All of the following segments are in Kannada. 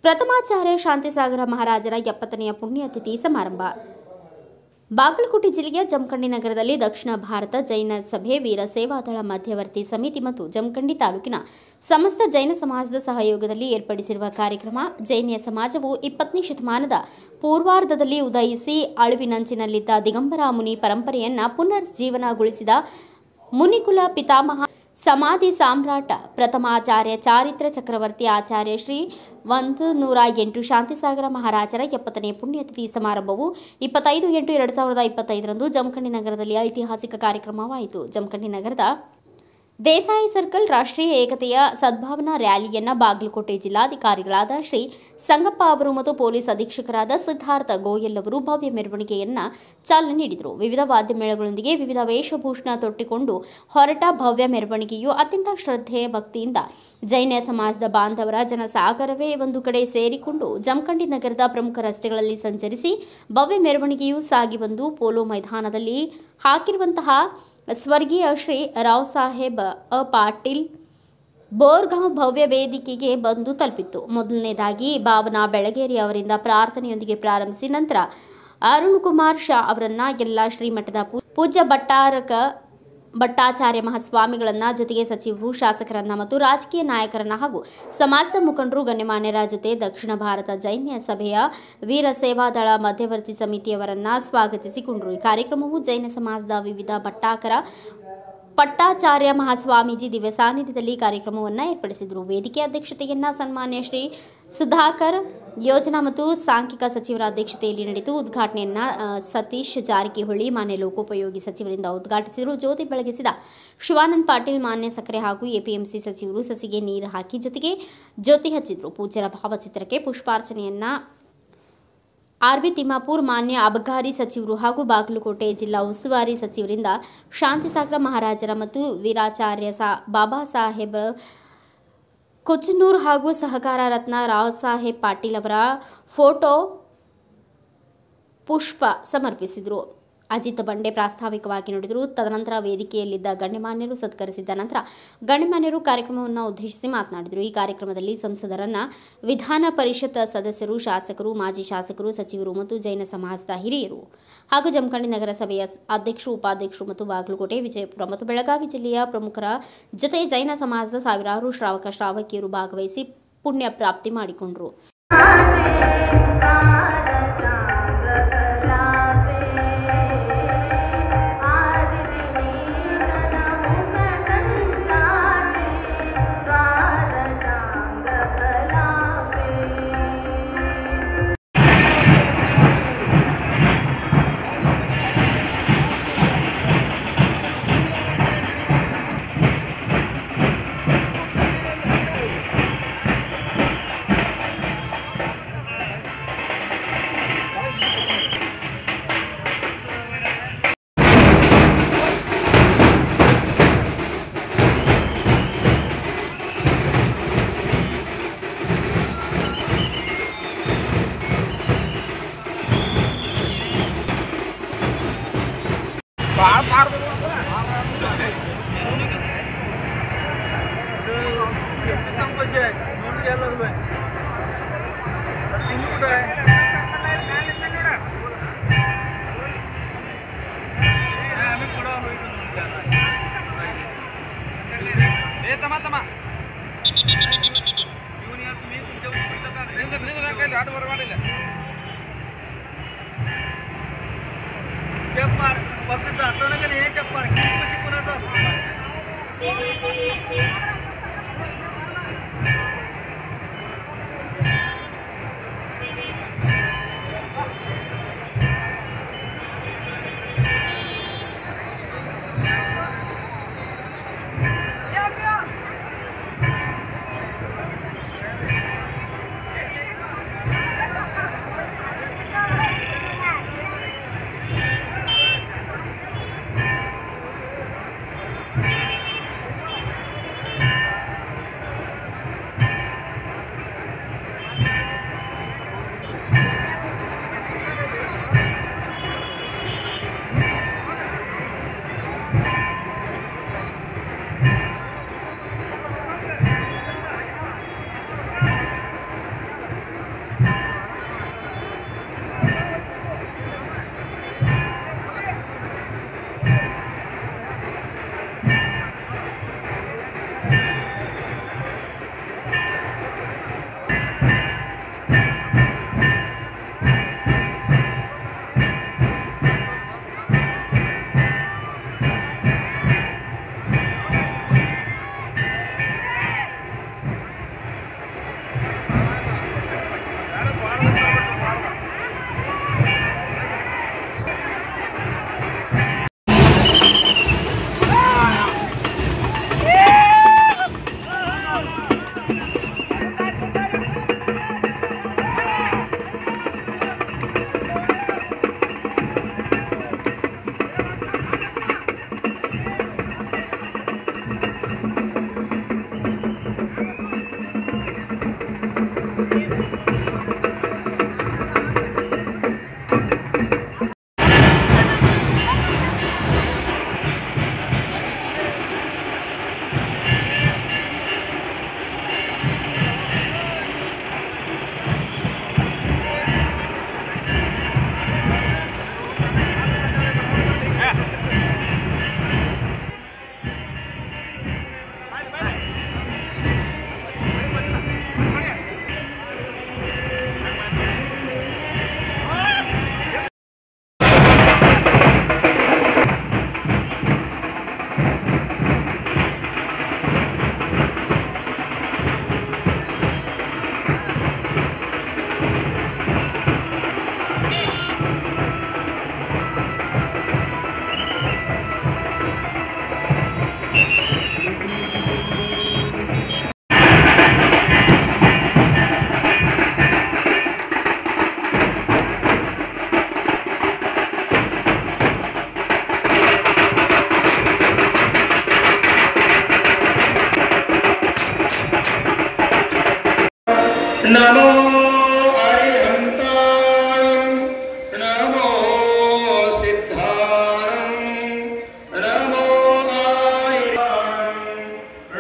ಪ್ರಥಮಾಚಾರ್ಯ ಶಾಂತಿಸಾಗರ ಮಹಾರಾಜರ 70ನೇ ಪುಣ್ಯತಿಥಿ ಸಮಾರಂಭ. ಬಾಗಲಕೋಟೆ ಜಿಲ್ಲೆಯ ಜಮಖಂಡಿ ನಗರದಲ್ಲಿ ದಕ್ಷಿಣ ಭಾರತ ಜೈನ ಸಭೆ, ವೀರ ಸೇವಾದಳ ಮಧ್ಯವರ್ತಿ ಸಮಿತಿ ಮತ್ತು ಜಮಖಂಡಿ ತಾಲೂಕಿನ ಸಮಸ್ತ ಜೈನ ಸಮಾಜದ ಸಹಯೋಗದಲ್ಲಿ ಏರ್ಪಡಿಸಿರುವ ಕಾರ್ಯಕ್ರಮ. ಜೈನ ಸಮಾಜವು 20ನೇ ಶತಮಾನದ ಪೂರ್ವಾರ್ಧದಲ್ಲಿ ಉದಯಿಸಿ ಅಳಿವಿನಂಚಿನಲ್ಲಿದ್ದ ದಿಗಂಬರ ಮುನಿ ಪರಂಪರೆಯನ್ನು ಪುನರ್ಜೀವನಗೊಳಿಸಿದ ಮುನಿಕುಲ ಪಿತಾಮಹ ಸಮಾಧಿ ಸಾಮ್ರಾಟ ಪ್ರಥಮಾಚಾರ್ಯ ಚಾರಿತ್ರ ಚಕ್ರವರ್ತಿ ಆಚಾರ್ಯ ಶ್ರೀ 108 ಶಾಂತಿಸಾಗರ ಮಹಾರಾಜರ 70ನೇ ಪುಣ್ಯತಿಥಿ ಸಮಾರಂಭವು 25/8/2025 ಜಮಖಂಡಿ ನಗರದಲ್ಲಿ ಐತಿಹಾಸಿಕ ಕಾರ್ಯಕ್ರಮವಾಯಿತು. ಜಮಖಂಡಿ ನಗರದ ದೇಸಾಯಿ ಸರ್ಕಲ್ ರಾಷ್ಟ್ರೀಯ ಏಕತೆಯ ಸದ್ಭಾವನಾ ರ್ಯಾಲಿಯನ್ನು ಬಾಗಲಕೋಟೆ ಜಿಲ್ಲಾಧಿಕಾರಿಗಳಾದ ಶ್ರೀ ಸಂಗಪ್ಪ ಅವರು ಮತ್ತು ಪೊಲೀಸ್ ಅಧೀಕ್ಷಕರಾದ ಸಿದ್ಧಾರ್ಥ ಗೋಯಲ್ ಅವರು ಭವ್ಯ ಮೆರವಣಿಗೆಯನ್ನು ಚಾಲನೆ ನೀಡಿದರು. ವಿವಿಧ ವಾದ್ಯ ಮೇಳಗಳೊಂದಿಗೆ ವಿವಿಧ ವೇಷಭೂಷಣ ತೊಟ್ಟಿಕೊಂಡು ಹೊರಟ ಭವ್ಯ ಮೆರವಣಿಗೆಯು ಅತ್ಯಂತ ಶ್ರದ್ಧೆ ಭಕ್ತಿಯಿಂದ ಜೈನ ಸಮಾಜದ ಬಾಂಧವರ ಜನಸಾಗರವೇ ಒಂದು ಕಡೆ ಸೇರಿಕೊಂಡು ಜಮಖಂಡಿ ನಗರದ ಪ್ರಮುಖ ರಸ್ತೆಗಳಲ್ಲಿ ಸಂಚರಿಸಿ ಭವ್ಯ ಮೆರವಣಿಗೆಯು ಸಾಗಿ ಬಂದು ಪೋಲೋ ಮೈದಾನದಲ್ಲಿ ಹಾಕಿರುವಂತಹ ಸ್ವರ್ಗೀಯ ಶ್ರೀ ರಾವ್ ಸಾಹೇಬ್ ಪಾಟೀಲ್ ಬೋರ್ಗಾಂವ್ ಭವ್ಯ ವೇದಿಕೆಗೆ ಬಂದು ತಲುಪಿತ್ತು. ಮೊದಲನೇದಾಗಿ ಭಾವನಾ ಬೆಳಗೇರಿ ಅವರಿಂದ ಪ್ರಾರ್ಥನೆಯೊಂದಿಗೆ ಪ್ರಾರಂಭಿಸಿ ನಂತರ ಅರುಣ್ ಕುಮಾರ್ ಶಾ ಅವರನ್ನ ಎಲ್ಲ ಶ್ರೀಮಠದ ಪೂಜ್ಯ ಭಟ್ಟಾಚಾರ್ಯ ಮಹಾಸ್ವಾಮಿಗಳನ್ನ, ಜೊತೆಗೆ ಸಚಿವರು, ಶಾಸಕರನ್ನ ಮತ್ತು ರಾಜಕೀಯ ನಾಯಕರನ್ನ ಹಾಗೂ ಸಮಾಜದ ಮುಖಂಡರು, ಗಣ್ಯಮಾನ್ಯರ ಜೊತೆ ದಕ್ಷಿಣ ಭಾರತ ಜೈನ ಸಭೆಯ ವೀರ ಸೇವಾದಳ ಮಧ್ಯವರ್ತಿ ಸಮಿತಿಯವರನ್ನ ಸ್ವಾಗತಿಸಿಕೊಂಡರು. ಈ ಕಾರ್ಯಕ್ರಮವು ಜೈನ ಸಮಾಜದ ವಿವಿಧ ಪಟ್ಟಾಚಾರ್ಯ ಮಹಾಸ್ವಾಮೀಜಿ ದಿವ್ಯ ಸಾನ್ನಿಧ್ಯದಲ್ಲಿ ಕಾರ್ಯಕ್ರಮವನ್ನು ಏರ್ಪಡಿಸಿದರು. ವೇದಿಕೆ ಅಧ್ಯಕ್ಷತೆಯನ್ನ ಸನ್ಮಾನ್ಯ ಶ್ರೀ ಸುಧಾಕರ್ ಯೋಜನಾ ಮತ್ತು ಸಾಂಖ್ಯಿಕ ಸಚಿವರ ಅಧ್ಯಕ್ಷತೆಯಲ್ಲಿ ನಡೆಯಿತು. ಉದ್ಘಾಟನೆಯನ್ನ ಸತೀಶ್ ಜಾರಕಿಹೊಳಿ ಮಾನ್ಯ ಲೋಕೋಪಯೋಗಿ ಸಚಿವರಿಂದ ಉದ್ಘಾಟಿಸಿದರು. ಜ್ಯೋತಿ ಬೆಳಗಿಸಿದ ಶಿವಾನಂದ್ ಪಾಟೀಲ್ ಮಾನ್ಯ ಸಕ್ಕರೆ ಹಾಗೂ ಎಪಿಎಂಸಿ ಸಚಿವರು ಸಸಿಗೆ ನೀರು ಹಾಕಿ ಜೊತೆಗೆ ಜ್ಯೋತಿ ಹಚ್ಚಿದರು. ಪೂಜ್ಯರ ಭಾವಚಿತ್ರಕ್ಕೆ ಪುಷ್ಪಾರ್ಚನೆಯನ್ನ ಆರ್ಬಿ ತಿಮ್ಮಾಪುರ್ ಮಾನ್ಯ ಅಬಕಾರಿ ಸಚಿವರು ಹಾಗೂ ಬಾಗಲಕೋಟೆ ಜಿಲ್ಲಾ ಉಸ್ತುವಾರಿ ಸಚಿವರಿಂದ ಶಾಂತಿಸಾಗರ ಮಹಾರಾಜರ ಮತ್ತು ವೀರಾಚಾರ್ಯ ಬಾಬಾ ಸಾಹೇಬ್ ಕುಚನೂರ್ ಹಾಗೂ ಸಹಕಾರ ರತ್ನ ರಾವ್ ಸಾಹೇಬ್ ಪಾಟೀಲ್ ಅವರ ಫೋಟೋ ಪುಷ್ಪ ಸಮರ್ಪಿಸಿದರು. ಅಜಿತ್ ಬಂಡೆ ಪ್ರಾಸ್ತಾವಿಕವಾಗಿ ನುಡಿದರು. ತದನಂತರ ವೇದಿಕೆಯಲ್ಲಿದ್ದ ಗಣ್ಯಮಾನ್ಯರು ಸತ್ಕರಿಸಿದ ನಂತರ ಗಣ್ಯಮಾನ್ಯರು ಕಾರ್ಯಕ್ರಮವನ್ನು ಉದ್ದೇಶಿಸಿ ಮಾತನಾಡಿದರು. ಈ ಕಾರ್ಯಕ್ರಮದಲ್ಲಿ ಸಂಸದರನ್ನ, ವಿಧಾನ ಪರಿಷತ್ ಸದಸ್ಯರು, ಶಾಸಕರು, ಮಾಜಿ ಶಾಸಕರು, ಸಚಿವರು ಮತ್ತು ಜೈನ ಸಮಾಜದ ಹಿರಿಯರು ಹಾಗೂ ಜಮಖಂಡಿ ನಗರಸಭೆಯ ಅಧ್ಯಕ್ಷರು, ಉಪಾಧ್ಯಕ್ಷರು ಮತ್ತು ಬಾಗಲಕೋಟೆ, ವಿಜಯಪುರ ಮತ್ತು ಬೆಳಗಾವಿ ಜಿಲ್ಲೆಯ ಪ್ರಮುಖರ ಜೊತೆ ಜೈನ ಸಮಾಜದ ಸಾವಿರಾರು ಶ್ರಾವಕ ಶ್ರಾವಕಿಯರು ಭಾಗವಹಿಸಿ ಪುಣ್ಯ ಪ್ರಾಪ್ತಿ ಮಾಡಿಕೊಂಡರು. नमो अरिहन्ताणं नमो सिद्धाणं नमो आयुधाणं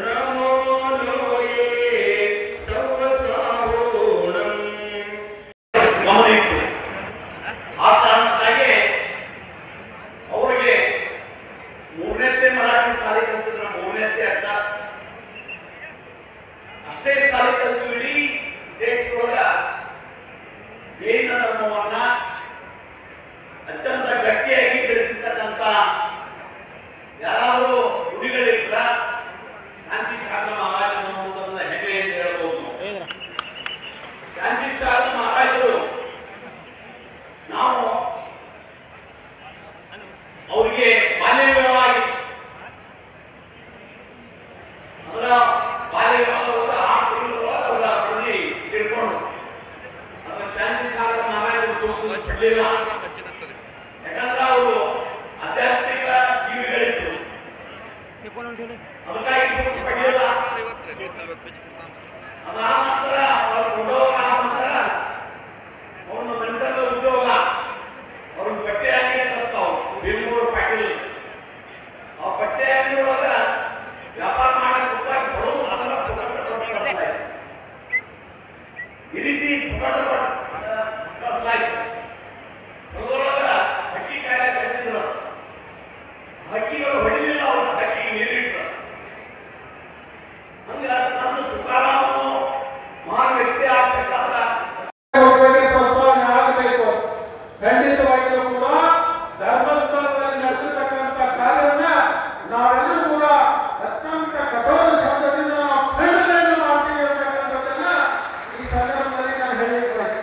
नमो लोये सर्वसाहूणं ಗಮನಿಟ್ಟು ಆ ಕಾರಣಕ್ಕಾಗಿ ಅವರಿಗೆ ಮೂರನೇತೆ ಮರಾಠಿ ಶಾಲೆ ಕಲ್ತಿದ್ರು, ಮೂರನೇತೆ ಅಡ್ಡ ಅಷ್ಟೇ ಶಾಲೆ ಕಲಿತು ಇಡೀ ದೇಶದೊಳಗ ಜೈನ ಧರ್ಮವನ್ನ ಅತ್ಯಂತ ಗಟ್ಟಿಯಾಗಿ ಬೆಳೆಸಿರ್ತಕ್ಕಂಥ ಯಾರಾದರೂ ಗುಡಿಗಳಿದ್ರ ಶಾಂತಿ ಸಾಗರ ಮಹಾರಾಜರು ಅನ್ನುವುದನ್ನ ಹೆಮ್ಮೆ ಎಂದು ಹೇಳ್ಬೋದು. ಶಾಂತಿ ಸಾಗರ ಮಹಾರಾಜರು ನಾವು ಅವರಿಗೆ ಬಾಲ್ಯ ವಿವಾಹ ಆಗಿತ್ತು. ಅವರ ಬಾಲ್ಯ ವಿವಾಹದೊಳಗ 6 ತಿಂಗಳೊಳಗೆ ಅವರ ಬಳಿ ತಿಳ್ಕೊಂಡು ಅದರ ಶಾಂತಿ ಸಾಗರ ಮಹಾರಾಜರು ಬಿಡಲಿಲ್ಲ. ಯಾಕಂದ್ರೆ ಅವರು ಆಧ್ಯಾತ್ಮಿಕ ಜೀವಿಗಳಿದ್ರು, ಅದಕ್ಕಾಗಿ ಪಡೆಯಲ್ಲ. ಅದಾದ ನಂತರ ಅವರು ದೊಡ್ಡವರಾದ ನಂತರ ಅವನ ಮನೆತನದ ಉದ್ಯೋಗ ಅವ್ರಿಗೆ ಬಟ್ಟೆ ಅಂಗಡಿ ತರ್ತಾವ ಬೆಂಗಳೂರು ಪಾಟೀಲ್. ಆ ಬಟ್ಟೆ ಅಂಗಡಿ ಒಳಗ ವ್ಯಾಪಾರ ಮಾಡಕ್ ಗೊತ್ತಾಗ ಬಡವರು ಅದರ ಪುಟಾಟ ಕಳಿಸಲಾಯ್ತು. ಈ ರೀತಿ ಪುಟಾಟ ಕಳಿಸಲಾಯ್ತು. ಅದರೊಳಗ ಹಕ್ಕಿ ಕಾಯಿಲೆ ಹಚ್ಚಿದ್ರು. ಹಕ್ಕಿಗಳು ಹೊಡಿಲಿಲ್ಲ, ಅವರು ಹಕ್ಕಿಗೆ ನೀರಿಟ್ರು. ಹಂಗ ಸಣ್ಣ ತುಕಾರಾಮನು ಮಹಾನ್ ವ್ಯಕ್ತಿ ಆಗ್ಬೇಕಾದ್ರ ಪ್ರಸ್ತಾವನೆ ಆಗಬೇಕು. ಖಂಡಿತವಾಗಿಯೂ ಕೂಡ ಧರ್ಮಸ್ಥಳದಲ್ಲಿ ನಡೆದಿರ್ತಕ್ಕಂಥ ಕಾರ್ಯವನ್ನ ನಾವೆಲ್ಲರೂ ಕೂಡ ಅತ್ಯಂತ ಕಠೋರ ಶಬ್ದದಿಂದ ನಾವು ಖಂಡನೆಯನ್ನು ಮಾಡ್ತೀವಿ ಅಂತಕ್ಕಂಥದ್ದನ್ನ ಈ ಸಂದರ್ಭದಲ್ಲಿ ನಾನು ಹೇಳಿದ್ದೇನೆ.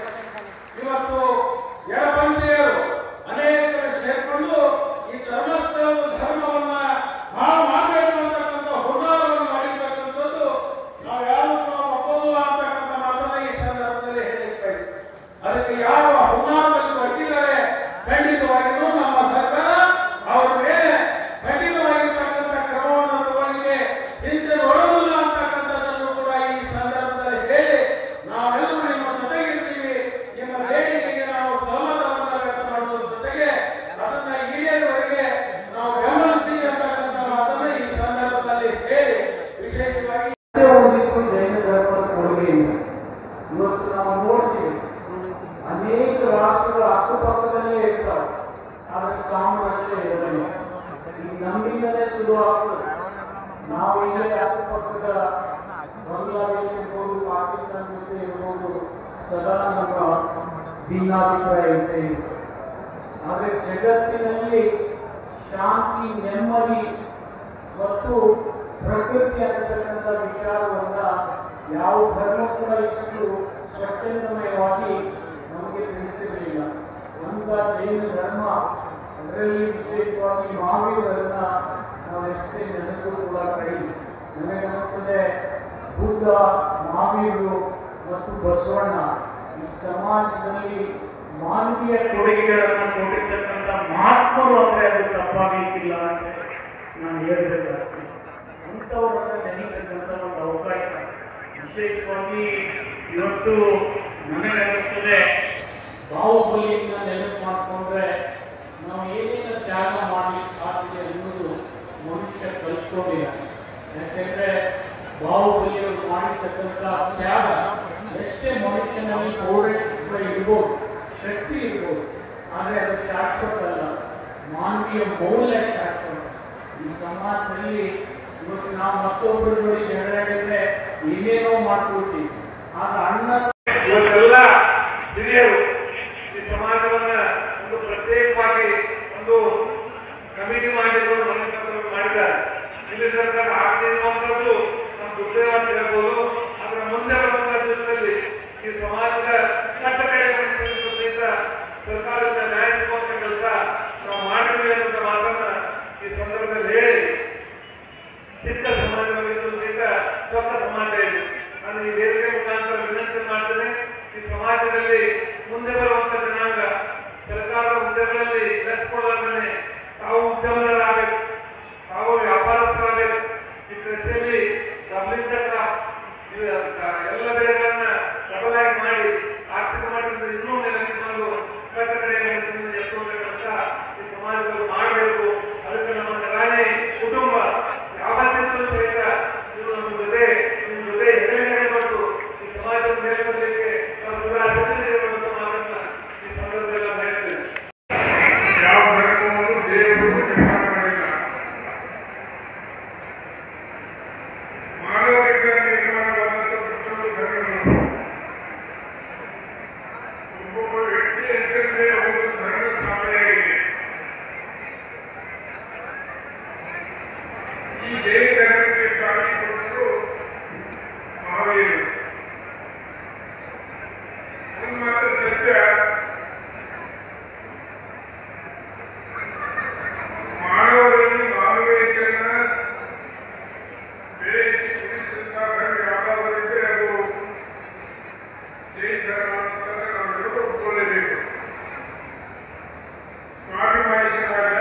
ಇವತ್ತು ಎಡಪಂಥೀಯರು ಅನೇಕರು ಸೇರ್ಕೊಂಡು ಈ ಧರ್ಮಸ್ಥಳದ ಧರ್ಮವನ್ನ ಹಾಳು ಮಾಡಬೇಕು ಅಂತಕ್ಕಂಥ ಹುನ್ನಾರವನ್ನು ಮಾಡಿರ್ತಕ್ಕಂಥದ್ದು ನಾವು ಯಾರು ಕೂಡ ಒಪ್ಪೋದಿಲ್ಲ ಅಂತಕ್ಕಂಥ ಮಾತನ್ನ ಈ ಸಂದರ್ಭದಲ್ಲಿ ಹೇಳಲಿಕ್ಕೆ ಬಯಸ್ತೀನಿ. ಅದಕ್ಕೆ ಯಾವ ಹುನ್ನಾರದಲ್ಲಿ ಬರ್ತಿದ್ದಾರೆ ಖಂಡಿತವಾಗಿಯೂ ನಮ್ಮ ಸರ್ಕಾರ ಅವರ ಮೇಲೆ ಖಂಡಿತವಾಗಿರ್ತಕ್ಕಂಥ ಕ್ರಮವನ್ನು ತಗೊಳ್ಳಿಕ್ಕೆ ಹಿಂದೆ ನೋಡೋದಿಲ್ಲ ಅಂತಕ್ಕಂಥದ್ದನ್ನು ಕೂಡ ಈ ಸಂದರ್ಭದಲ್ಲಿ ಹೇಳಿ ನಾವೆಲ್ಲರೂ ನಿಮ್ಮ ಜೊತೆಗಿರ್ತೀವಿ. ನಿಮ್ಮ ಬೇಡಿಕೆಗೆ ನಾವು ಸಹಮತವನ್ನು ವ್ಯಕ್ತ ಮಾಡುವುದರ ಜೊತೆಗೆ ಅದನ್ನ ಈಡೇರುವವರೆಗೆ ನಾವು ಬೆಂಬಲಿಸ್ತೀವಿ ಅಂತಕ್ಕಂಥ ಮಾತನ್ನು ಈ ಸಂದರ್ಭದಲ್ಲಿ ಹೇಳಿ ವಿಶೇಷವಾಗಿ ಒಂದಿಷ್ಟು ಜೈನ ಧರ್ಮದ ಕೊಡುಗೆಯಿಂದ ಇವತ್ತು ನಾವು ನೋಡ್ತೀವಿ ಅನೇಕ ರಾಷ್ಟ್ರಗಳ ಅಕ್ಕಪಕ್ಕದಲ್ಲೇ ಇರ್ತಾವೆ, ಆದರೆ ಸಾಮರಸ್ಯ ಇರಲಿಲ್ಲ. ಈ ನಮ್ಮಿಂದಲೇ ಶುರು ಆಗ್ತದೆ. ನಾವು ಇಲ್ಲೇ ಅಕ್ಕಪಕ್ಕದ ಬಾಂಗ್ಲಾದೇಶ ಇರ್ಬೋದು, ಪಾಕಿಸ್ತಾನ ಜೊತೆ ಇರ್ಬೋದು, ಸದಾ ನಮ್ಮ ಭಿನ್ನಾಭಿಪ್ರಾಯ ಇದ್ದೇ ಇರುತ್ತೆ. ಆದರೆ ಜಗತ್ತಿನಲ್ಲಿ ಶಾಂತಿ, ನೆಮ್ಮದಿ ಮತ್ತು ಪ್ರಕೃತಿ ಅನ್ನತಕ್ಕಂಥ ವಿಚಾರವನ್ನ ಯಾವ ಧರ್ಮ ಕೂಡ ಇಷ್ಟು ಸ್ವಚ್ಛಂದಮಯವಾಗಿ ನಮಗೆ ತಿಳಿಸಿರಲಿಲ್ಲ. ಅಂತ ಜೈನ ಧರ್ಮ, ಅದರಲ್ಲಿ ವಿಶೇಷವಾಗಿ ಮಹಾವೀರರನ್ನ ನಾವು ಎಷ್ಟೇ ಜನರು ಕೂಡ ಕಡಿಮೆ. ನನಗನ್ನಿಸ್ತದೆ ಬುದ್ಧ, ಮಹಾವೀರರು ಮತ್ತು ಬಸವಣ್ಣ ಈ ಸಮಾಜದಲ್ಲಿ ಮಾನವೀಯ ಕೊಡುಗೆಗಳನ್ನು ಕೊಟ್ಟಿರ್ತಕ್ಕಂಥ ಮಹಾತ್ಮರು ಅಂದರೆ ಅದು ತಪ್ಪಾಗಲಿಕ್ಕಿಲ್ಲ ಅಂತ ನಾನು ಹೇಳಬೇಕಾಗ್ತದೆ. ಅಂಥವರನ್ನು ನೆನೀತಕ್ಕಂಥ ಒಂದು ಅವಕಾಶ ವಿಶೇಷವಾಗಿ ಇವತ್ತು ನನಗನ್ನಿಸ್ತದೆ ಬಾಹುಬಲಿಯನ್ನು ನೆನಪು ಮಾಡಿಕೊಂಡ್ರೆ ನಾವು ಏನೇನು ತ್ಯಾಗ ಮಾಡಲಿಕ್ಕೆ ಸಾಧ್ಯ ಅನ್ನೋದು ಮನುಷ್ಯ ಕಲ್ತ್ಕೊಂಡಿಲ್ಲ. ಯಾಕೆಂದರೆ ಬಾಹುಬಲಿಯವರು ಮಾಡಿರ್ತಕ್ಕಂಥ ತ್ಯಾಗ ಎಷ್ಟೇ ಮನುಷ್ಯನಲ್ಲಿ ಪೌರುಷತ್ವ ಇರ್ಬೋದು, ಶಕ್ತಿ ಇರ್ಬೋದು, ಆದರೆ ಅದು ಶಾಶ್ವತ ಅಲ್ಲ. ಮಾನವೀಯ ಮೌಲ್ಯ ಶಾಶ್ವತ. ಈ ಸಮಾಜದಲ್ಲಿ ಇವತ್ತು ನಾವು ಮತ್ತೊಬ್ಬರ ಜೋಡಿ ಜಗಳಾಡಿದ್ರೆ ಏನೇನೋ ಮಾಡ್ಕೊಳ್ತೀವಿ. ಆಗ ಅಣ್ಣ ಇವತ್ತೆಲ್ಲ ಹಿರಿಯರು ಈ ಸಮಾಜವನ್ನ ಒಂದು ಪ್ರತ್ಯೇಕವಾಗಿ ಒಂದು ಕಮಿಟಿ ಮಾಡಿದ್ರು, ಮನೆಪತ್ರವನ್ನು ಮಾಡಿದ್ದಾರೆ. ಇಲ್ಲಿ ಸರ್ಕಾರ ಆಗದಿರುವಂಥದ್ದು ನಮ್ಮ ದುರ್ದೈವ ಅಂತ ಹೇಳ್ಬೋದು. ಅದರ ಮುಂದೆ ಬರುವಂತಹ ದಿವಸದಲ್ಲಿ ಈ ಸಮಾಜದ ಕಟ್ಟ ಕಡೆ ಮನಸ್ಸನ್ನು ಸಹಿತ ಸರ್ಕಾರದಿಂದ ನ್ಯಾಯ ಸಿಗುವಂತ ಕೆಲಸ ನಾವು ಮಾಡ್ತೀವಿ ಅನ್ನುವಂಥ ಮಾತನ್ನ ಈ ಸಂದರ್ಭದಲ್ಲಿ ಹೇಳಿ, ಚಿಕ್ಕ ಸಮಾಜವಾಗಿದ್ದರೂ ಸಹಿತ ದೊಡ್ಡ ಸಮಾಜ ಇದೆ. ನಾನು ಈ ವೇದಿಕೆ ಮುಖಾಂತರ ವಿನಂತಿ ಮಾಡ್ತೇನೆ, ಈ ಸಮಾಜದಲ್ಲಿ ಮುಂದೆ ಬರುವಂತ ಜನಾಂಗ ಸರ್ಕಾರದ ಹುದ್ದೆಗಳಲ್ಲಿ ಲಕ್ಷಿಕೊಳ್ಳಾಗನೆ ತಾವು ಉದ್ಯಮದವರಾಗಬೇಕು, ತಾವು ವ್ಯಾಪಾರಸ್ಥರಾಗಬೇಕು. ಈ ಕೃಷಿಯಲ್ಲಿ ಡಬ್ಲಿಂಗ್ ಚಕ್ರ ಎಲ್ಲ ಬೆಳೆಗಳನ್ನ ಡಬಲ್ ಹಾವೇರಿ. ಒಂದು ಮಾತ್ರ ಸತ್ಯ, ಮಾನವರಲ್ಲಿ ಮಾನವೀಯತೆಯನ್ನ ಬೆಳೆಸಿ ಉಳಿಸಿದಂತ ಧರ್ಮ ಯಾವ್ದಾದ್ರಿದ್ರೆ ಅದು ಜೈನ ಧರ್ಮ ಅಂತಂದ್ರೆ ನಾವೆಲ್ಲರೂ ಒಪ್ಕೊಳ್ಳೇಬೇಕು. ಸ್ವಾಭಿಮಾನಿ ಸಮಾಜ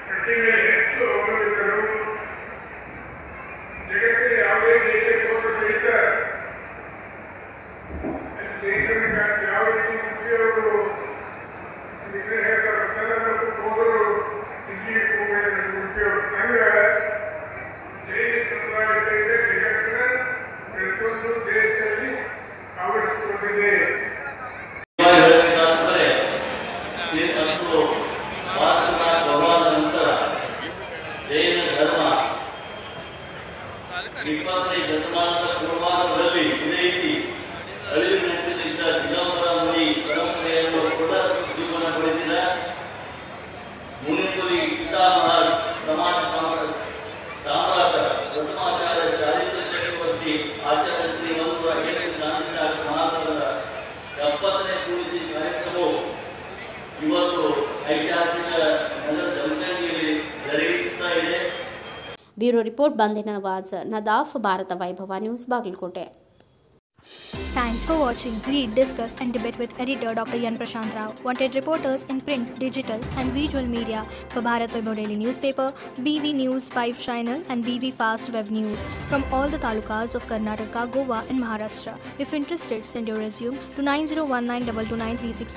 ಕೃಷಿಗೆ ಹೆಚ್ಚು ಅವಲಂಬಿತರು. ಜಗತ್ತಿನ ಯಾವುದೇ ದೇಶಕ್ಕೆ ಹೋದ ಸಹಿತ ಜೈನರಿಗೆ ಯಾವ ರೀತಿ ಉಪಯೋಗಗಳು ಹೇಳ್ತಾರೆ, ಚಂದ್ರಮುಖಕ್ಕೆ ಹೋದರೂ ಇಂಜಿನಿಯರ್ ಉಪಯೋಗ. ಹಂಗೆ ಜೈನ ಸಮುದಾಯ ಸಹಿತ ಜಗತ್ತಿನ ಪ್ರತಿಯೊಂದು ದೇಶದಲ್ಲಿ ಆವರಿಸಿಕೊಂಡಿದೆ. ಜೈನ ಧರ್ಮ 20ನೇ ಶತಮಾನದ ಪೂರ್ವಾರ್ಧದಲ್ಲಿ ಉದಯಿಸಿ ಅಳಿವಿನಂಚಿನಿಂದ ದಿಗಂಬರ ಮುನಿ ಪರಂಪರೆಯನ್ನು ಪುನರುಜ್ಜೀವನಗೊಳಿಸಿದ ಮುನಿಕುಲಿ ಪಿತಾಮಹ ಸಮಾಜ ಸಾಮ್ರಾಟ ಪ್ರಥಮಾಚಾರ್ಯ ಚಾರಿತ್ರ ಚಕ್ರವರ್ತಿ ಆಚಾರ್ಯ ಶ್ರೀ 108 ಶಾಂತಿ ಸಾಗರ ಮಹಾಸಭರ 70ನೇ ಪೂರ್ತಿ ಕಾರ್ಯಕ್ರಮವು ಇವತ್ತು ಐತಿಹಾಸಿಕ ನಗರ ಜಮಖಂಡಿಯಲ್ಲಿ ಜರುಗುತ್ತಾ ಇದೆ. Bureau report Bandinawaz Nadaf, Bharat Vaibhav news, Bagalkot. Thanks for watching. Read, discuss and debate with editor Dr. Yan Prashant Rao. Wanted reporters in print, digital and visual media for Bharat Vaibhav Daily Newspaper, BV News 5 Channel and BV Fast Web News from all the talukas of Karnataka, Goa and Maharashtra. If interested, send your resume to 9019229369.